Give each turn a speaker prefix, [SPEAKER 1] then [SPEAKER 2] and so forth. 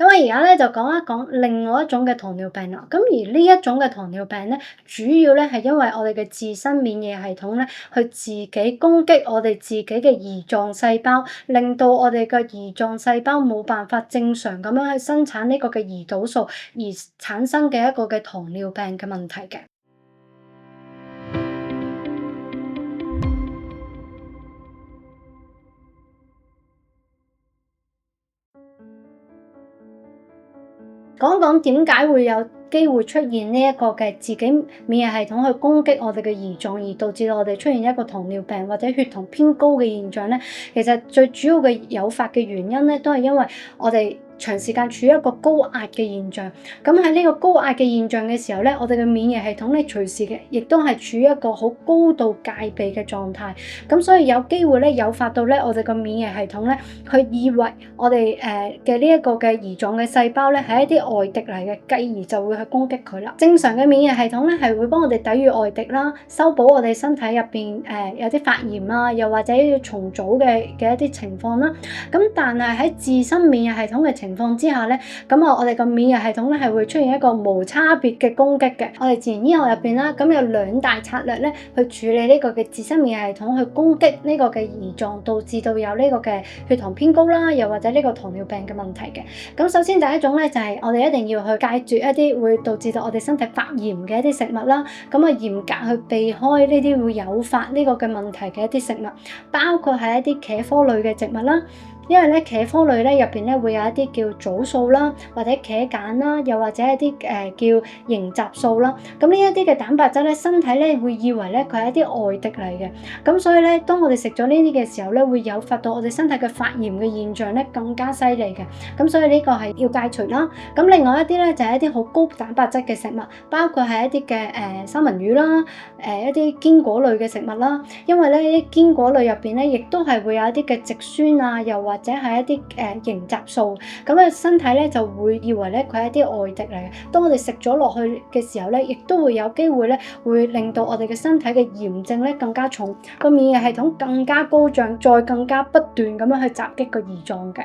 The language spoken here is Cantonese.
[SPEAKER 1] 咁我而家咧就講一講另外一種嘅糖尿病啦。咁而呢一種嘅糖尿病咧，主要咧係因為我哋嘅自身免疫系統咧，去自己攻擊我哋自己嘅胰臟細胞，令到我哋嘅胰臟細胞冇辦法正常咁樣去生產呢個嘅胰島素，而產生嘅一個嘅糖尿病嘅問題嘅。講講點解會有機會出現呢一個嘅自己免疫系統去攻擊我哋嘅胰臟，而導致我哋出現一個糖尿病或者血糖偏高嘅現象咧？其實最主要嘅誘發嘅原因咧，都係因為我哋長時間處於一個高壓嘅現象。咁喺呢個高壓嘅現象嘅時候咧，我哋嘅免疫系統咧隨時嘅亦都係處於一個好高度戒備嘅狀態。咁所以有機會咧誘發到咧我哋個免疫系統咧，佢以為我哋嘅呢一個嘅胰臟嘅細胞咧係一啲外敵嚟嘅，繼而就會去攻擊佢啦。正常嘅免疫系統咧係會幫我哋抵禦外敵啦，修補我哋身體入邊有啲發炎啊，又或者要重組嘅一啲情況啦。咁但係喺自身免疫系統嘅情況之下咧，咁我哋個免疫系統咧係會出現一個無差別嘅攻擊嘅。我哋自然醫學入邊啦，咁有兩大策略咧去處理呢個嘅自身免疫系統去攻擊呢個嘅胰臟，導致到有呢個嘅血糖偏高啦，又或者呢個糖尿病嘅問題嘅。咁首先第一種咧就係我哋一定要去戒絕一啲會導致到我哋身體發炎嘅一啲食物啦，咁啊嚴格去避開呢啲會誘發呢個嘅問題嘅一啲食物，包括係一啲茄科類嘅植物啦。因為咧茄科類咧入邊咧會有一啲叫藻素啦，或者茄鹼啦，又或者一啲叫凝集素啦。咁呢一啲嘅蛋白質咧，身體咧會以為咧佢係一啲外敵嚟嘅。咁所以咧，當我哋食咗呢啲嘅時候咧，會誘發到我哋身體嘅發炎嘅現象咧更加犀利嘅。咁所以呢個係要戒除啦。咁另外一啲咧就係一啲好高蛋白質嘅食物，包括係一啲嘅三文魚啦，一啲堅果類嘅食物啦。因為咧啲堅果類入邊咧，亦都係會有一啲嘅植酸啊，又或者係一啲凝集素，咁啊身體咧就會以為咧佢係一啲外敵嚟嘅。當我哋食咗落去嘅時候咧，亦都會有機會咧會令到我哋嘅身體嘅炎症咧更加重，個免疫系統更加高漲，再更加不斷咁樣去襲擊個胰臟嘅。